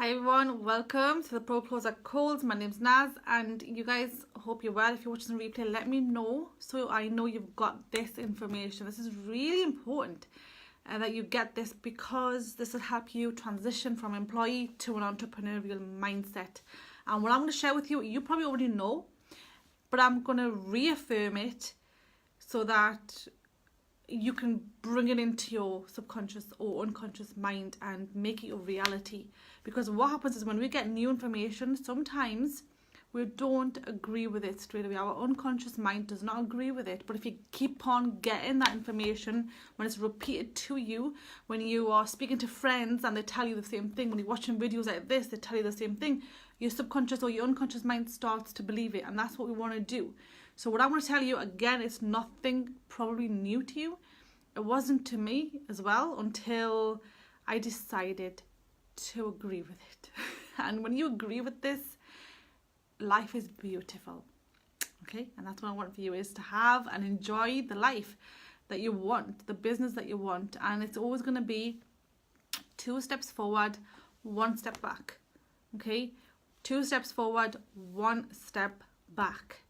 Hi everyone, welcome to the Pro Closer Calls. My name's Naz and you guys, hope you're well. If you're watching the replay, let me know so I know you've got this information. This is really important that you get this because this will help you transition from employee to an entrepreneurial mindset. And what I'm going to share with you, you probably already know, but I'm going to reaffirm it so that you can bring it into your subconscious or unconscious mind and make it your reality. Because what happens is when we get new information, sometimes we don't agree with it straight away. Our unconscious mind does not agree with it. But if you keep on getting that information, when it's repeated to you, when you are speaking to friends and they tell you the same thing, when you're watching videos like this, they tell you the same thing, your subconscious or your unconscious mind starts to believe it. And that's what we want to do. So what I want to tell you, again, it's nothing probably new to you. It wasn't to me as well until I decided to agree with it. And when you agree with this, life is beautiful. Okay? And that's what I want for you, is to have and enjoy the life that you want, the business that you want. And it's always going to be 2 steps forward, 1 step back. Okay? 2 steps forward, 1 step back.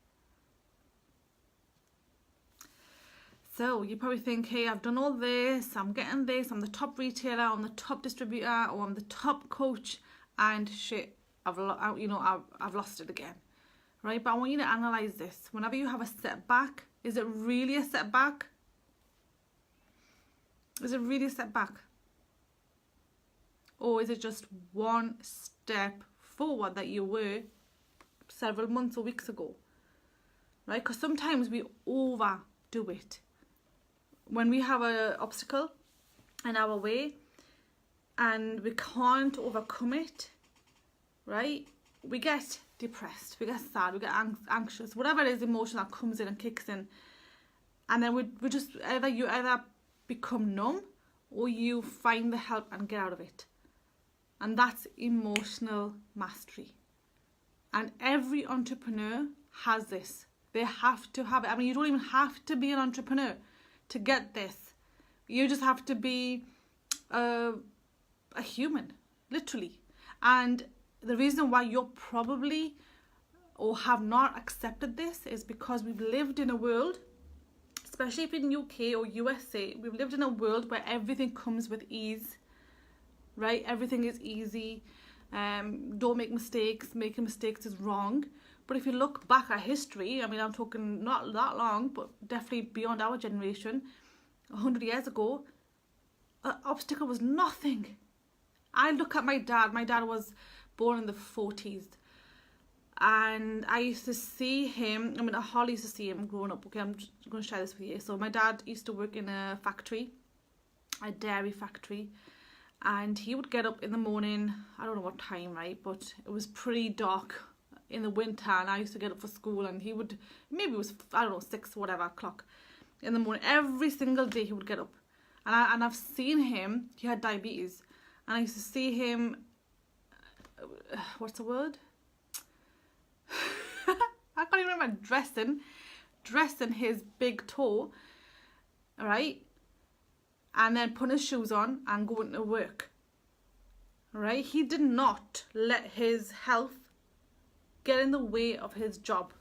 So you probably think, hey, I've done all this, I'm getting this, I'm the top retailer, I'm the top distributor, or I'm the top coach, and shit, I've lost it again, right? But I want you to analyze this. Whenever you have a setback, is it really a setback? Is it really a setback? Or is it just 1 step forward that you were several months or weeks ago, right? Because sometimes we overdo it. When we have an obstacle in our way and we can't overcome it, right, we get depressed, we get sad, we get anxious, whatever it is, emotion that comes in and kicks in, and then we just either become numb or you find the help and get out of it. And that's emotional mastery. And every entrepreneur has this. They have to have it. I mean, you don't even have to be an entrepreneur to get this. You just have to be a human, literally. And the reason why you're probably or have not accepted this is because we've lived in a world, especially if in UK or USA, we've lived in a world where everything comes with ease, right? Everything is easy. Don't make mistakes. Making mistakes is wrong. But if you look back at history, I mean, I'm talking not that long, but definitely beyond our generation, 100 years ago, an obstacle was nothing. I look at my dad. My dad was born in the 40s. And I used to see him, I mean, I hardly used to see him growing up. Okay, I'm just going to share this with you. So my dad used to work in a factory, a dairy factory. And he would get up in the morning, I don't know what time, right? But it was pretty dark in the winter, and I used to get up for school, and he would, maybe it was, I don't know, 6 whatever o'clock in the morning. Every single day he would get up, and I've seen him. He had diabetes, and I used to see him. What's the word? I can't even remember. Dressing his big toe, right, and then putting his shoes on and going to work. Right? He did not let his health get in the way of his job.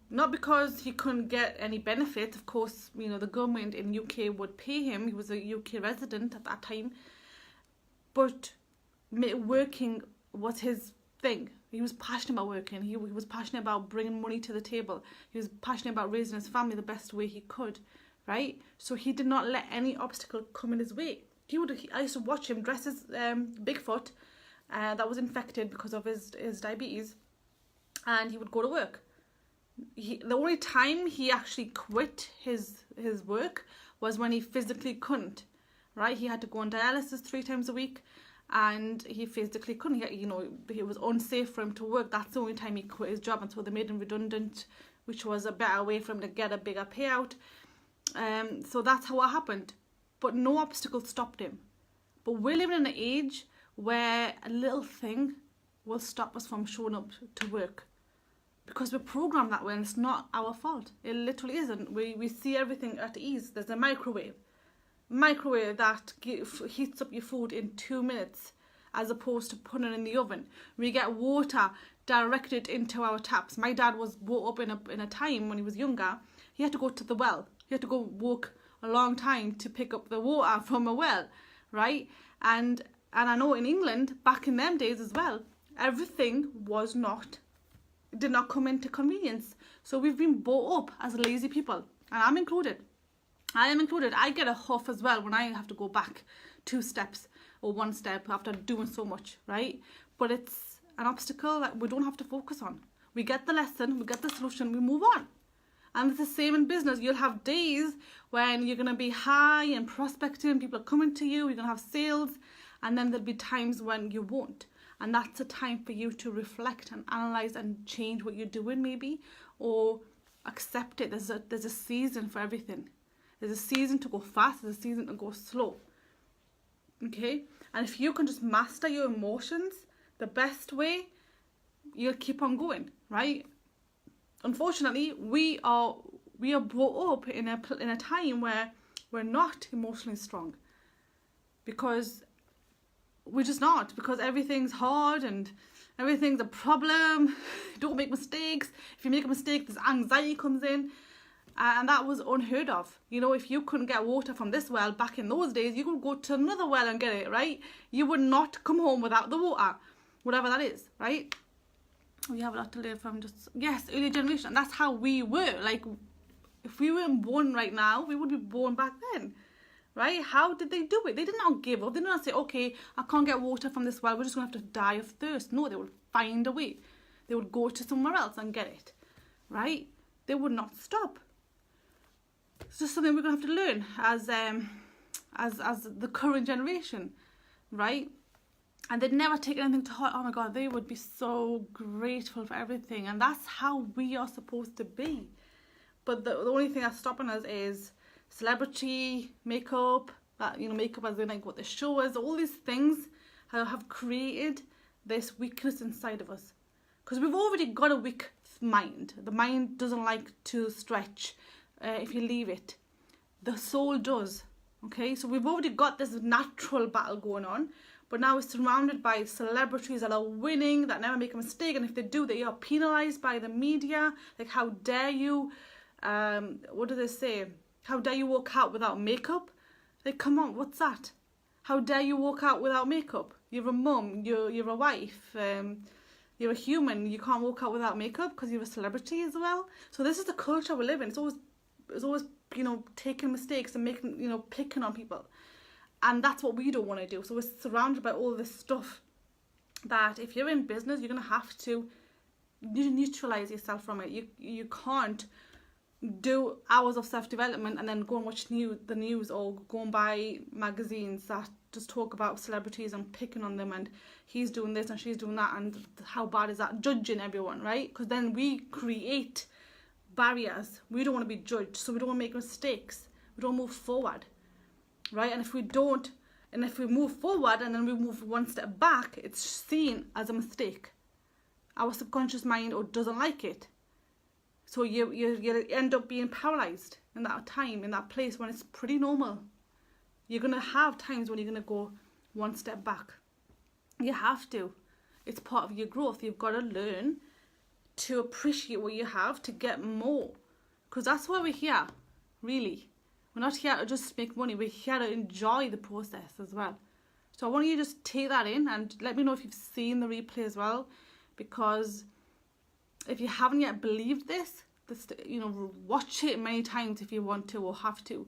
Not because he couldn't get any benefit. Of course, you know, the government in UK would pay him. He was a UK resident at that time. But working was his thing. He was passionate about working. He was passionate about bringing money to the table. He was passionate about raising his family the best way he could, right? So he did not let any obstacle come in his way. I used to watch him dress as Bigfoot that was infected because of his diabetes, and he would go to work. The only time he actually quit his work was when he physically couldn't, right? He had to go on dialysis 3 times a week, and he physically couldn't. It was unsafe for him to work. That's the only time he quit his job, and so they made him redundant, which was a better way for him to get a bigger payout. So that's how it happened. But no obstacle stopped him. But we're living in an age where a little thing will stop us from showing up to work. Because we're programmed that way, and it's not our fault. It literally isn't. We see everything at ease. There's a microwave that heats up your food in 2 minutes. as opposed to putting it in the oven. We get water directed into our taps. My dad was brought up in a time when he was younger, he had to go to the well. He had to go walk a long time to pick up the water from a well, right? And I know in England, back in them days as well, everything did not come into convenience. So we've been brought up as lazy people, and I'm included. I am included. I get a huff as well when I have to go back 2 steps or 1 step after doing so much, right? But it's an obstacle that we don't have to focus on. We get the lesson, we get the solution, we move on. And it's the same in business. You'll have days when you're going to be high and prospecting, people are coming to you, you're going to have sales, and then there'll be times when you won't. And that's a time for you to reflect and analyze and change what you're doing maybe, or accept it. There's a season for everything. There's a season to go fast, there's a season to go slow. Okay? And if you can just master your emotions the best way, you'll keep on going, right? Unfortunately, we are brought up in a time where we're not emotionally strong, because we're just not, because everything's hard and everything's a problem. Don't make mistakes. If you make a mistake, there's anxiety comes in, and that was unheard of. You know, if you couldn't get water from this well back in those days, you could go to another well and get it, right? You would not come home without the water, whatever that is, right? We have a lot to learn from early generation. That's how we were. Like, if we weren't born right now, we would be born back then, right? How did they do it? They did not give up. They did not say, okay, I can't get water from this well, we're just going to have to die of thirst. No, they would find a way. They would go to somewhere else and get it, right? They would not stop. It's just something we're going to have to learn as the current generation, right? And they'd never take anything to heart. Oh my God, they would be so grateful for everything. And that's how we are supposed to be. But the only thing that's stopping us is celebrity, makeup, makeup as in like what the show is. All these things have created this weakness inside of us. Because we've already got a weak mind. The mind doesn't like to stretch if you leave it. The soul does. Okay, so we've already got this natural battle going on. But now we're surrounded by celebrities that are winning, that never make a mistake. And if they do, they are penalised by the media. Like, how dare you, what do they say? How dare you walk out without makeup? Like, come on, what's that? How dare you walk out without makeup? You're a mum, you're a wife, you're a human. You can't walk out without makeup because you're a celebrity as well. So this is the culture we live in. It's always taking mistakes and making, picking on people. And that's what we don't want to do. So we're surrounded by all this stuff that if you're in business, you're going to have to neutralize yourself from it. You can't do hours of self-development and then go and watch the news or go and buy magazines that just talk about celebrities and picking on them and he's doing this and she's doing that and how bad is that, judging everyone, right? Because then we create barriers. We don't want to be judged, so we don't want to make mistakes. We don't move forward. Right? And if we move forward and then we move 1 step back, it's seen as a mistake. Our subconscious mind doesn't like it. So you end up being paralyzed in that time, in that place when it's pretty normal. You're going to have times when you're going to go 1 step back. You have to. It's part of your growth. You've got to learn to appreciate what you have to get more. Because that's why we're here, really. We're not here to just make money. We're here to enjoy the process as well. So I want you to just take that in and let me know if you've seen the replay as well. Because if you haven't yet believed this, watch it many times if you want to or have to.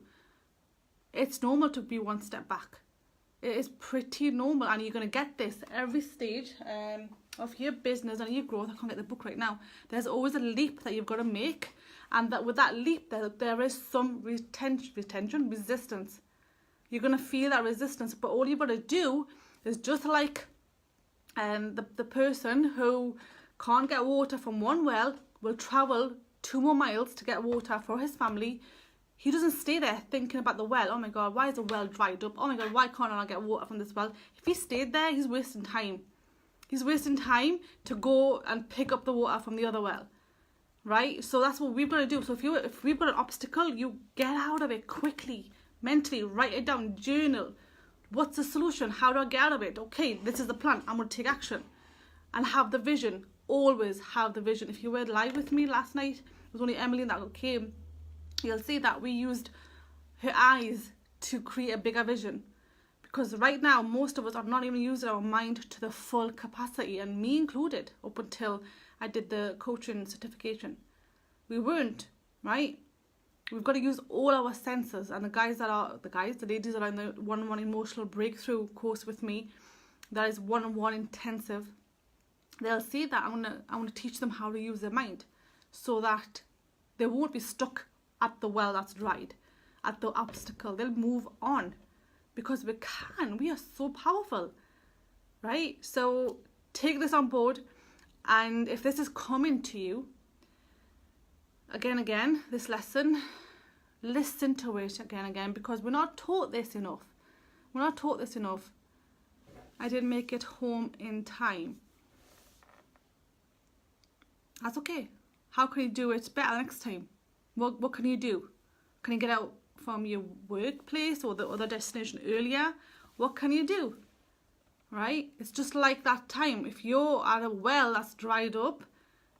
It's normal to be 1 step back. It is pretty normal, and you're going to get this every stage of your business and your growth. I can't get the book right now. There's always a leap that you've got to make. And that with that leap, there is some resistance. You're going to feel that resistance. But all you've got to do is just like the person who can't get water from one well will travel 2 more miles to get water for his family. He doesn't stay there thinking about the well. Oh my God, why is the well dried up? Oh my God, why can't I get water from this well? If he stayed there, he's wasting time. He's wasting time to go and pick up the water from the other well. Right? So that's what we've got to do. So if we've got an obstacle, you get out of it quickly, mentally, write it down, journal, What's the solution? How do I get out of it? Okay, this is the plan. I'm going to take action. And have the vision. Always have the vision. If you were live with me last night, it was only Emily that came. You'll see that we used her eyes to create a bigger vision. Because right now, most of us are not even using our mind to the full capacity, and me included, up until I did the coaching certification. We weren't, right? We've got to use all our senses. And the ladies that are in the one-on-one emotional breakthrough course with me, that is one-on-one intensive, they'll see that I want to teach them how to use their mind so that they won't be stuck at the well that's dried, at the obstacle. They'll move on because we can. We are so powerful, right? So take this on board, and if this is coming to you, again, this lesson, listen to it again, because we're not taught this enough. We're not taught this enough. I didn't make it home in time. That's okay. How can you do it better next time? What can you do? Can you get out from your workplace or the other destination earlier? What can you do? Right? It's just like that time. If you're at a well that's dried up,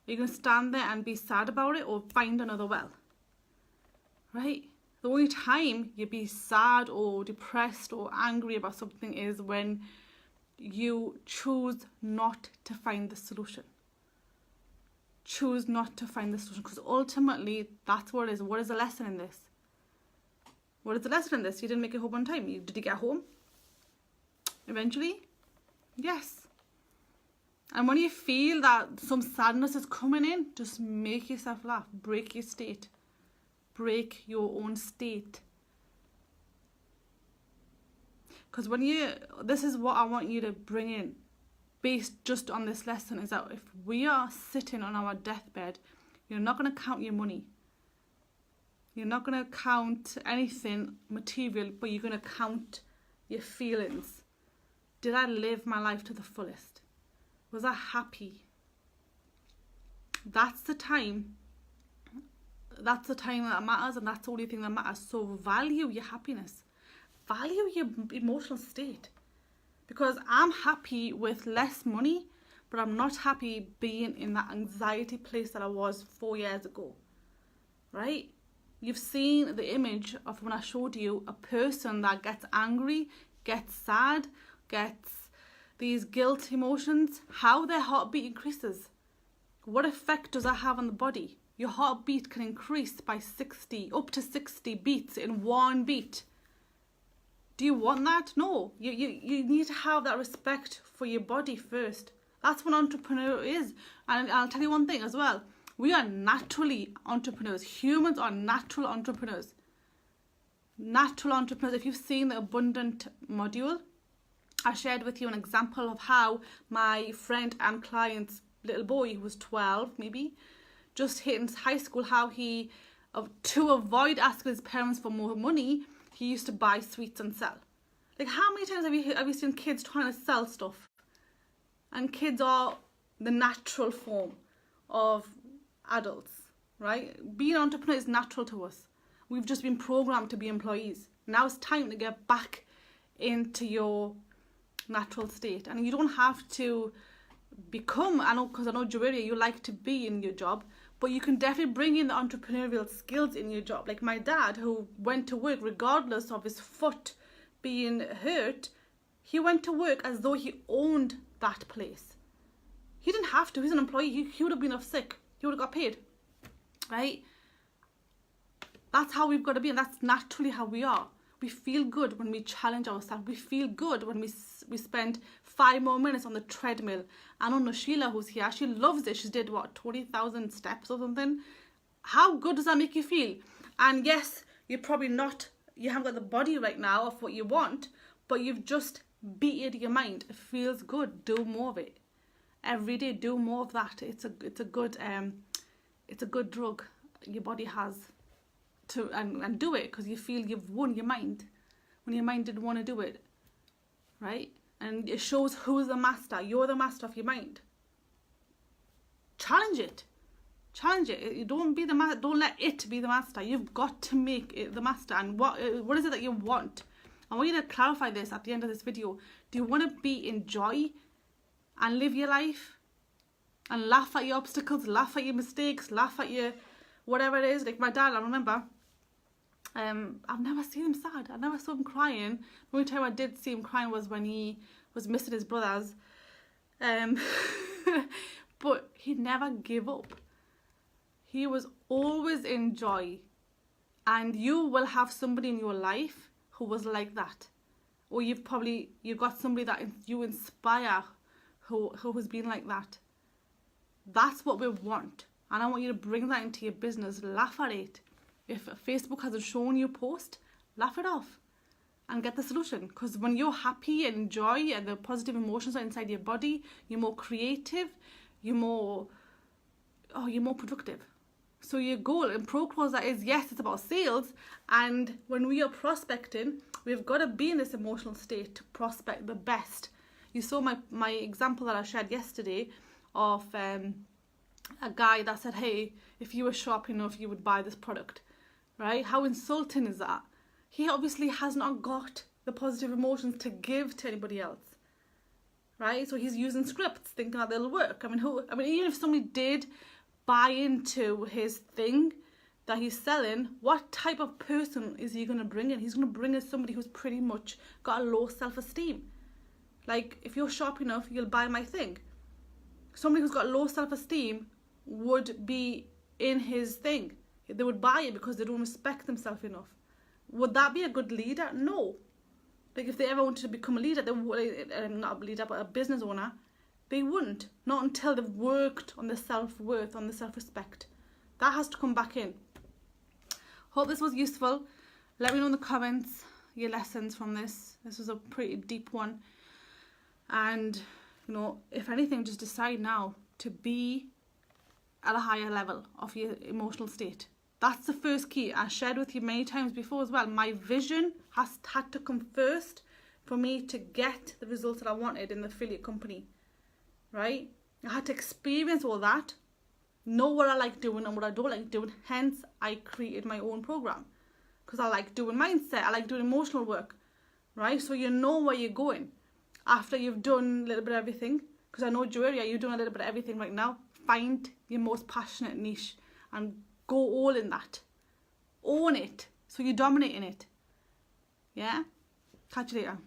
you're going to stand there and be sad about it or find another well. Right? The only time you'd be sad or depressed or angry about something is when you choose not to find the solution. Choose not to find the solution, because ultimately that's what it is. What is the lesson in this? What is the lesson in this? You didn't make it home on time. Did you get home? Eventually? Yes. And when you feel that some sadness is coming in, just make yourself laugh. Break your state. Break your own state. Because this is what I want you to bring in, based just on this lesson, is that if we are sitting on our deathbed, you're not going to count your money. You're not going to count anything material, but you're going to count your feelings. Did I live my life to the fullest? Was I happy? That's the time. That's the time that matters, and that's the only thing that matters. So value your happiness. Value your emotional state. Because I'm happy with less money, but I'm not happy being in that anxiety place that I was 4 years ago. Right? You've seen the image of when I showed you a person that gets angry, gets sad, gets these guilt emotions, how their heartbeat increases. What effect does that have on the body? Your heartbeat can increase by up to 60 beats in one beat. Do you want that? No. You need to have that respect for your body first. That's what an entrepreneur is. And I'll tell you one thing as well. We are naturally entrepreneurs. Humans are natural entrepreneurs. Natural entrepreneurs. If you've seen the Abundant module, I shared with you an example of how my friend and client's little boy, who was 12 maybe, just hit high school, how he, to avoid asking his parents for more money, he used to buy sweets and sell. Like, how many times have you seen kids trying to sell stuff? And kids are the natural form of adults, right? Being an entrepreneur is natural to us. We've just been programmed to be employees. Now it's time to get back into your natural state. And you don't have to become, because I know Joeria, you like to be in your job, but you can definitely bring in the entrepreneurial skills in your job. Like my dad, who went to work regardless of his foot being hurt, he went to work as though he owned that place. He didn't have to. He's an employee. He would have been off sick. He would have got paid, right? That's how we've got to be, and that's naturally how we are. We feel good when we challenge ourselves. We feel good when we spend 5 more minutes on the treadmill. And on Sheila, who's here, she loves it. She did, 20,000 steps or something. How good does that make you feel? And yes, you're probably not, you haven't got the body right now of what you want, but you've just beaten your mind. It feels good. Do more of it. Every day, do more of that. It's a good drug your body has to, and do it, because you feel you've won your mind when your mind didn't want to do it, right? And it shows who's the master. You're the master of your mind. Challenge it. You don't be the master. Don't let it be the master. You've got to make it the master. And what is it that you want? I want you to clarify this at the end of this video. Do you want to be in joy and live your life and laugh at your obstacles, laugh at your mistakes, laugh at your whatever it is? Like my dad, I remember, I've never seen him sad. I never saw him crying. The only time I did see him crying was when he was missing his brothers. But he never gave up. He was always in joy. And you will have somebody in your life who was like that. Or you've got somebody that you inspire who has been like that. That's what we want. And I want you to bring that into your business. Laugh at it. If Facebook hasn't shown you a post, laugh it off and get the solution. Because when you're happy and joy and the positive emotions are inside your body, you're more creative, you're more productive. So your goal in Pro Closer is, yes, it's about sales. And when we are prospecting, we've got to be in this emotional state to prospect the best. You saw my example that I shared yesterday of a guy that said, hey, if you were sharp enough, you would buy this product, right? How insulting is that? He obviously has not got the positive emotions to give to anybody else, right? So he's using scripts thinking that they'll work. I mean, even if somebody did buy into his thing that he's selling, what type of person is he going to bring in? He's going to bring in somebody who's pretty much got a low self-esteem. Like, if you're sharp enough, you'll buy my thing. Somebody who's got low self-esteem would be in his thing. They would buy it because they don't respect themselves enough. Would that be a good leader? No. Like, if they ever wanted to become a leader, not a leader, but a business owner, they wouldn't. Not until they've worked on the self-worth, on the self-respect. That has to come back in. Hope this was useful. Let me know in the comments your lessons from this. This was a pretty deep one. And, you know, if anything, just decide now to be at a higher level of your emotional state. That's the first key. I shared with you many times before as well. My vision had to come first for me to get the results that I wanted in the affiliate company. Right? I had to experience all that, know what I like doing and what I don't like doing. Hence, I created my own program because I like doing mindset. I like doing emotional work, right? So you know where you're going after you've done a little bit of everything. Because I know, Joeria, you're doing a little bit of everything right now. Find your most passionate niche and go all in that. Own it so you dominate in it. Yeah? Catch you later.